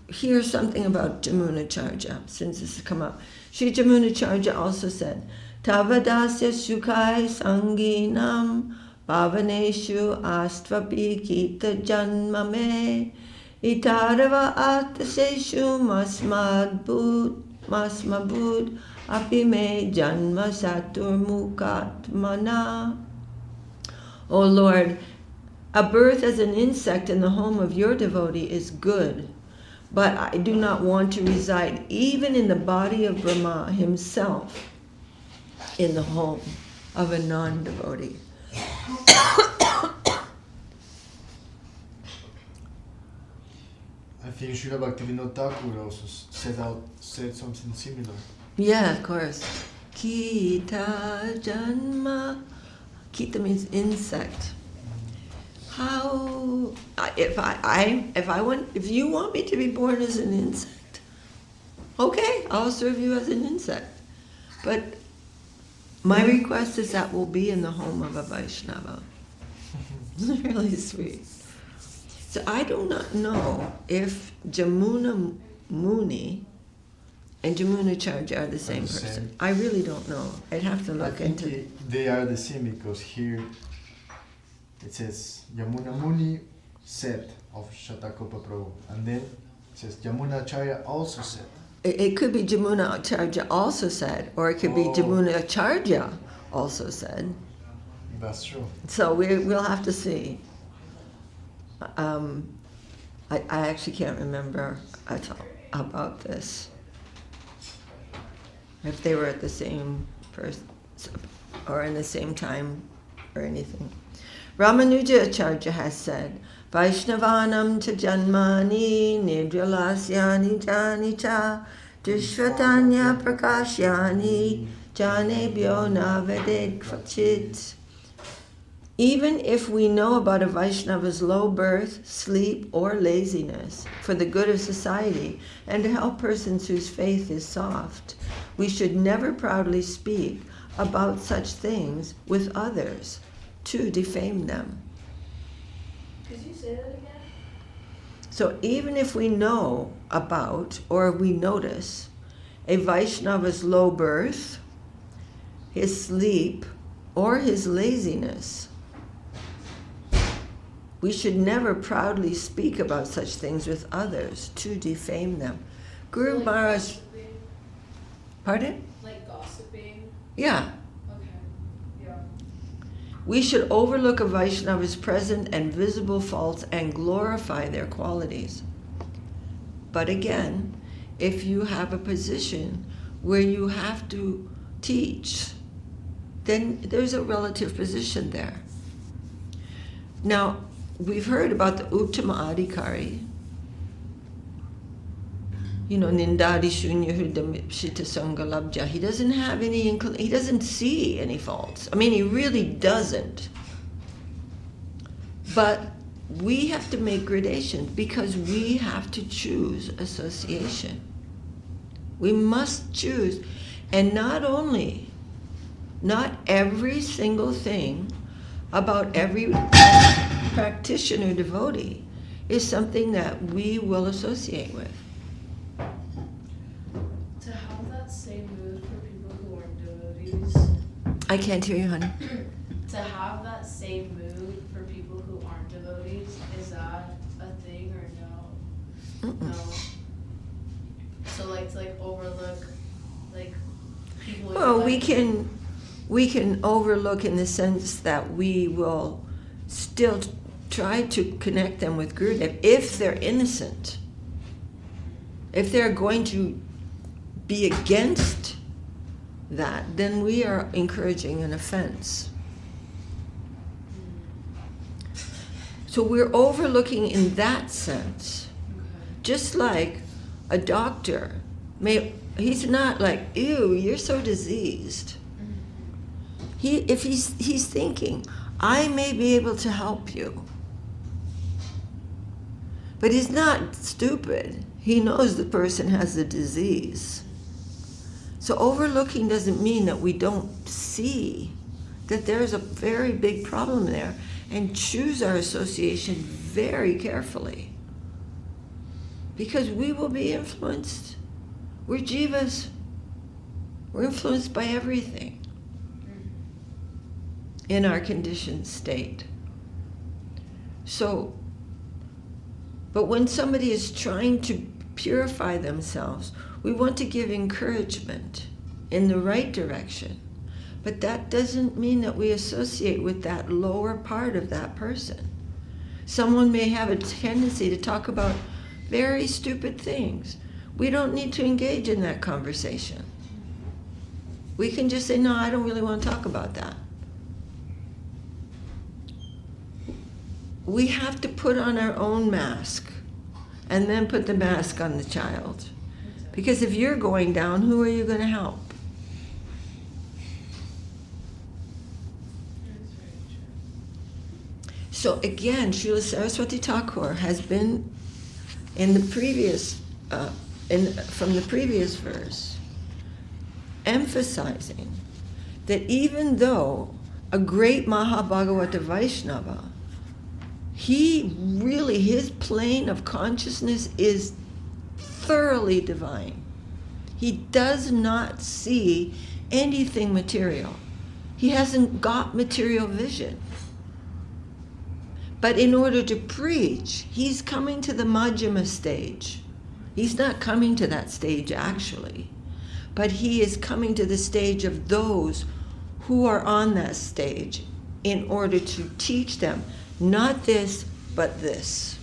hear something about Jamuna Charya, since this has come up. Sri Jamuna Charya also said, Tavadasya Sukai Sanginam Bhavaneshu Astvapi Kita Janmame Itarava Ataseshu Masmabud Apime Janma Satur Mukatmana. O Lord, a birth as an insect in the home of your devotee is good, but I do not want to reside even in the body of Brahma himself in the home of a non-devotee. I think Srila Bhaktivinoda Thakur also said something similar. Yeah, of course. Kita Janma. Kita means insect. How? If you want me to be born as an insect, okay, I'll serve you as an insect. But my request is that we'll be in the home of a Vaishnava. It's really sweet. So I do not know if Jamuna Muni and Jamuna Charya are the same person. I really don't know. I'd have to look into it. They are the same, because here it says Jamuna Muni said of Shatakopa Prabhu, and then it says Jamuna Charya also said. It could be Jamuna Acharya also said, or it could be Jamuna Acharya also said. That's true. So we'll have to see. I actually can't remember at all about this. If they were at the same person or in the same time or anything. Ramanuja Acharya has said, Vaishnavanam cha janmani nirjalasyani jani cha dushvatanya prakashyani janebhyo navaded kvachit. Even if we know about a Vaishnava's low birth, sleep, or laziness for the good of society and to help persons whose faith is soft, we should never proudly speak about such things with others to defame them. Could you say that again? So even if we know about or we notice a Vaishnava's low birth, his sleep, or his laziness, we should never proudly speak about such things with others to defame them. Guru Like Maharaj, gossiping? pardon? Like gossiping? Yeah. Okay. Yeah. We should overlook a Vaishnava's present and visible faults and glorify their qualities. But again, if you have a position where you have to teach, then there's a relative position there. Now, we've heard about the Uttama Adhikari. You know, Nindadi Shunya Hridamipshita Sangalabja. He doesn't have any, he doesn't see any faults. I mean, he really doesn't. But we have to make gradations because we have to choose association. We must choose. And not every single thing about every practitioner devotee is something that we will associate with. To have that same mood for people who aren't devotees. I can't hear you, honey. To have that same mood for people who aren't devotees, is that a thing or no? Mm-mm. No. So to overlook people. who Well, like- we can overlook in the sense that we will still try to connect them with Gurudev if they're innocent. If they're going to be against that, then we are encouraging an offense. So we're overlooking in that sense. Okay. Just like a doctor he's not like, ew, you're so diseased. If he's thinking, I may be able to help you. But he's not stupid. He knows the person has the disease. So overlooking doesn't mean that we don't see that there's a very big problem there and choose our association very carefully. Because we will be influenced. We're jivas. We're influenced by everything in our conditioned state. So, but when somebody is trying to purify themselves, we want to give encouragement in the right direction. But that doesn't mean that we associate with that lower part of that person. Someone may have a tendency to talk about very stupid things. We don't need to engage in that conversation. We can just say, no, I don't really want to talk about that. We have to put on our own mask and then put the mask on the child. Because if you're going down, who are you going to help? That's very true. So again, Srila Saraswati Thakur has been in the previous, from the previous verse, emphasizing that even though a great Mahabhagavata Vaishnava, his plane of consciousness is thoroughly divine. He does not see anything material. He hasn't got material vision. But in order to preach, he's coming to the Madhyama stage. He's not coming to that stage actually, but he is coming to the stage of those who are on that stage in order to teach them not this, but this.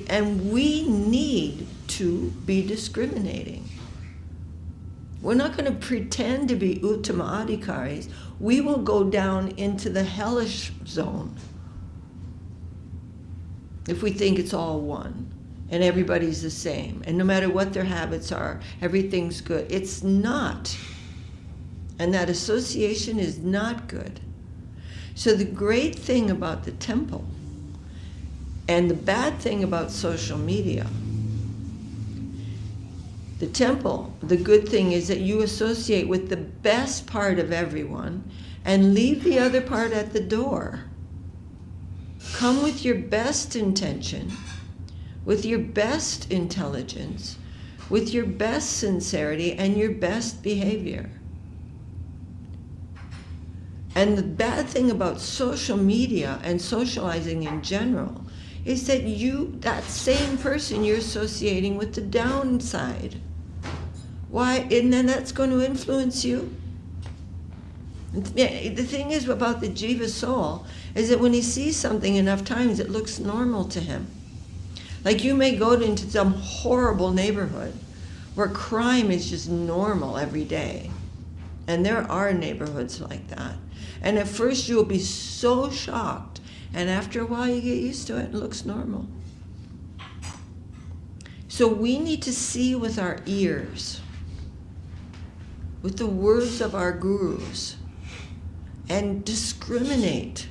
And we need to be discriminating. We're not going to pretend to be Uttama Adhikaris. We will go down into the hellish zone if we think it's all one and everybody's the same. And no matter what their habits are, everything's good. It's not. And that association is not good. So the great thing about the temple and the bad thing about social media, the temple, the good thing is that you associate with the best part of everyone and leave the other part at the door. Come with your best intention, with your best intelligence, with your best sincerity and your best behavior. And the bad thing about social media and socializing in general is that that same person you're associating with the downside. Why? And then that's going to influence you. The thing is about the jiva soul is that when he sees something enough times, it looks normal to him. Like you may go into some horrible neighborhood where crime is just normal every day. And there are neighborhoods like that. And at first you'll be so shocked. And after a while you get used to it and it looks normal. So we need to see with our ears, with the words of our gurus, and discriminate.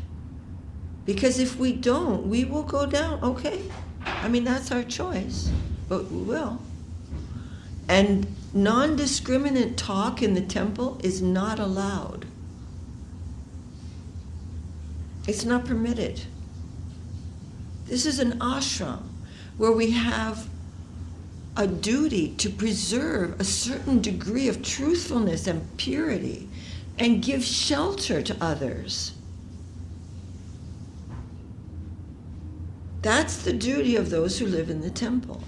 Because if we don't, we will go down. Okay, I mean, that's our choice, but we will. And non-discriminate talk in the temple is not allowed. It's not permitted. This is an ashram where we have a duty to preserve a certain degree of truthfulness and purity and give shelter to others. That's the duty of those who live in the temple.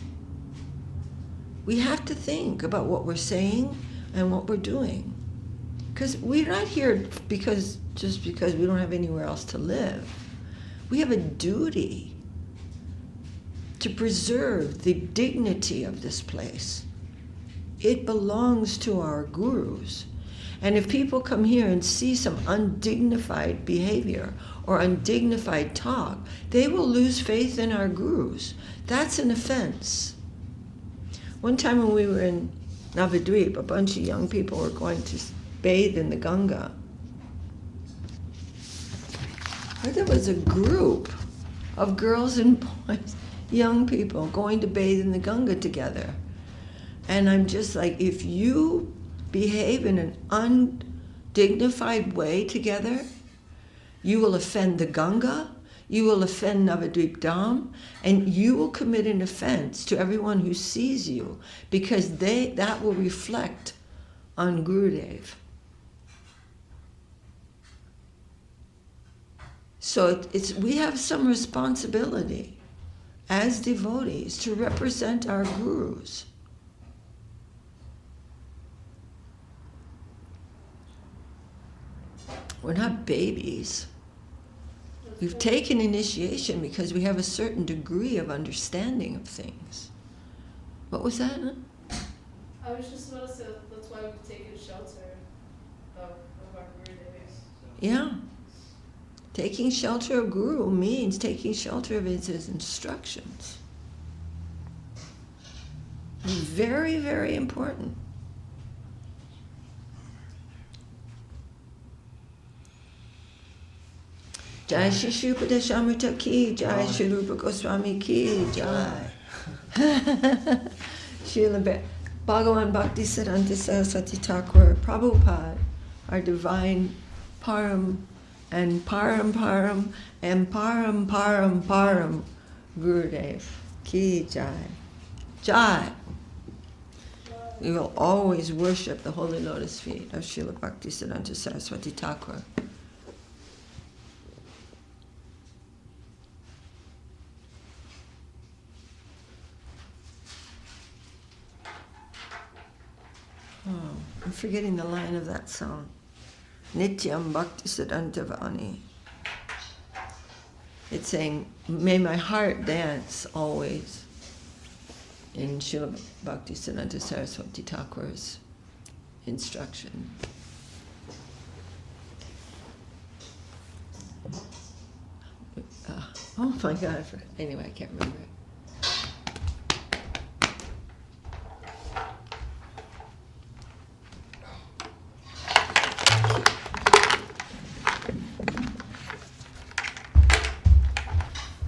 We have to think about what we're saying and what we're doing. Because we're not here just because we don't have anywhere else to live. We have a duty to preserve the dignity of this place. It belongs to our gurus. And if people come here and see some undignified behavior or undignified talk, they will lose faith in our gurus. That's an offense. One time when we were in Navadvip, a bunch of young people were going to bathe in the Ganga. There was a group of girls and boys, young people, going to bathe in the Ganga together. And I'm just like, if you behave in an undignified way together, you will offend the Ganga, you will offend Navadvip Dham, and you will commit an offense to everyone who sees you, because that will reflect on Gurudev. So we have some responsibility as devotees to represent our gurus. We're not babies. We've taken initiation because we have a certain degree of understanding of things. What was that? I was just about to say that's why we've taken shelter of our Gurudevs. Yeah. Taking shelter of Guru means taking shelter of his instructions. Very, very important. Jai Shri Upadesamrita ki, Jai Shri Rupa Goswami ki, Jai. Srila Bhagavan Bhaktisiddhanta Saraswati Thakur, Prabhupada, our divine Param and Param Param and Param Param Param Gurudev ki, Jai. Jai. We will always worship the holy lotus feet of Srila Bhaktisiddhanta Saraswati Thakur. Oh, I'm forgetting the line of that song. Nityam Bhaktisiddhanta Vani. It's saying, may my heart dance always in Srila Bhaktisiddhanta Saraswati Thakur's instruction. Oh my God, anyway, I can't remember it.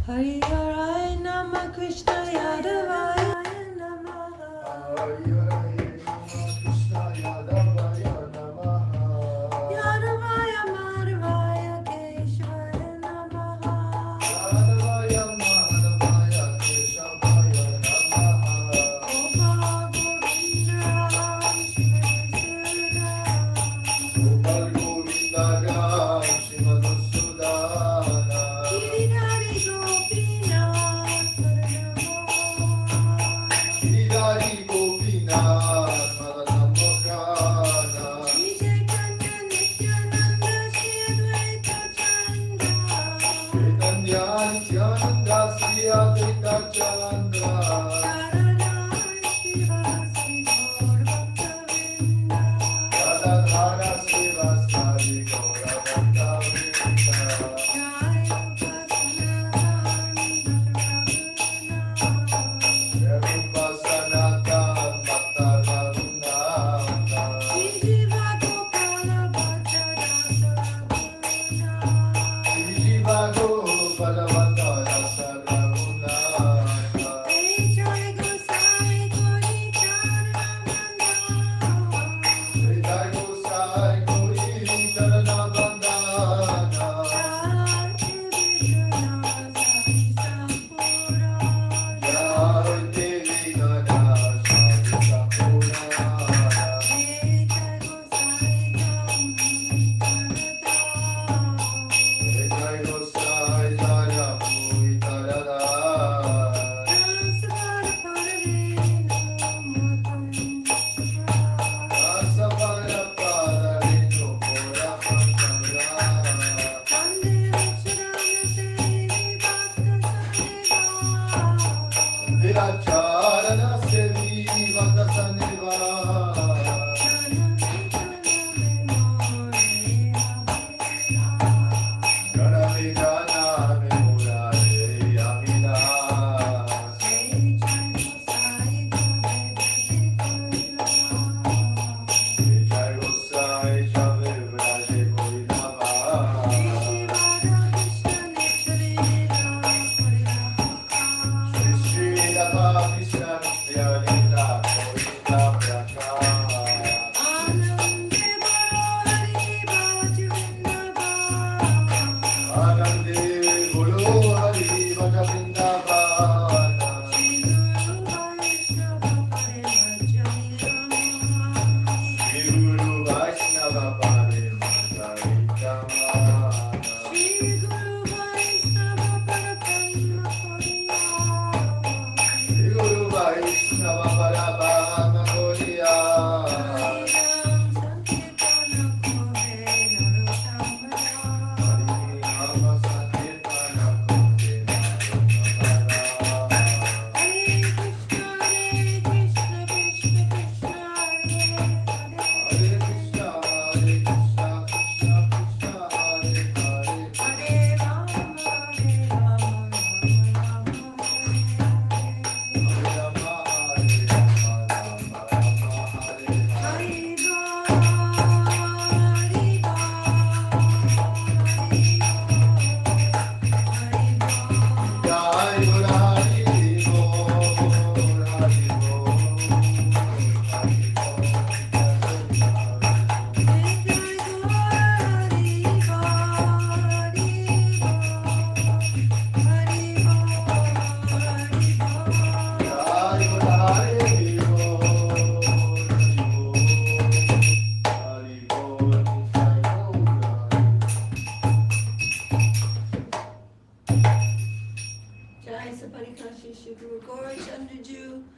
Hari Harai Nama Krishna Yadavaya Namaha. Yadavaya Madhavaya Keshvaya Namaha. Gopal Govinda Giridhari Gopinath Paranamokana. Shri Chaitanya Nityananda Shri Advaita Chandra. Radharani Shiva Sri Gaur Bhakta-vrinda.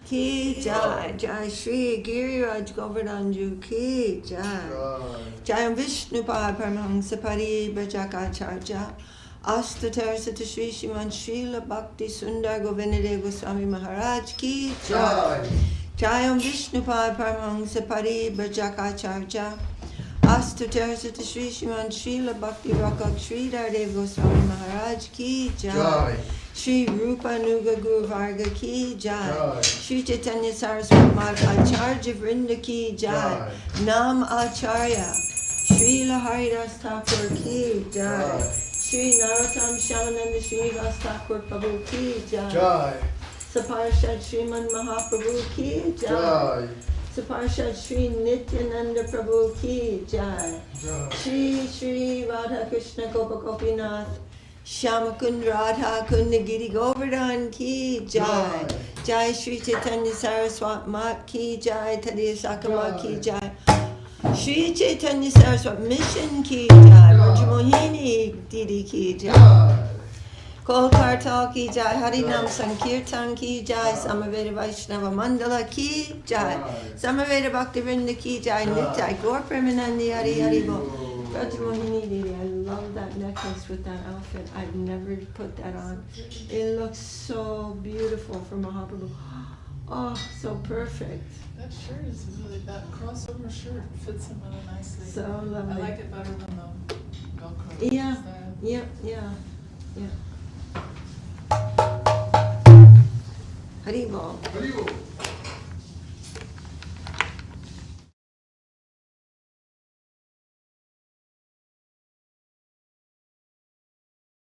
Ki Jai, Jai Shri Giriraj Govardhanju Ki Jai. Jai Vishnu Paramahamsa Pari Brajakacharya Astaterasata Shri Shiman Srila Bhakti Sundar Govinda Goswami Maharaj Ki Jai. Jai Vishnu Paramahamsa Pari Brajakacharya Astaterasata Shri Shiman Srila Bhakti Rakak Sri Dardev Goswami Maharaj Ki Jai. Shri Rupa Nuga Guru Varga Ki Jai. Shri Chaitanya Saraswat Acharya Vrinda Ki Jai. Nam Acharya Srila Haridas Thakur Ki Jai. Shri Narottam Shyamananda Srinivas Thakur Prabhu Ki Jai. Jai. Saparshad Sriman Mahaprabhu Ki Jai. Jai. Saparshad Shri Nityananda Prabhu Ki Jai. Jai. Shri Shri Radha Krishna Gopa Gopinath Shyamakund Radha Kunda Giri Govardhan Ki Jai. Jai Shri Chaitanya Saraswat Mat Ki Jai. Tadiya Sakama Ki Jai. Shri Chaitanya Saraswat Mission Ki Jai. Brajamohini Didi Ki Jai. Jai. Kol Kartal Ki Jai. Harinam Sankirtan Ki Jai. Samaveda Vaishnava Mandala Ki Jai. Samaveda Bhaktivinoda Ki Jai. Nitai Gaur Premanandi Hari Hari Bol. Brajamohini Didi, I love that necklace with that outfit. I've never put that on. It looks so beautiful for Mahaprabhu. Oh, so perfect. That shirt is really, that crossover shirt fits him really nicely. So I lovely. like it better than the Velcro Yeah, style. yeah. Haribol. Haribol.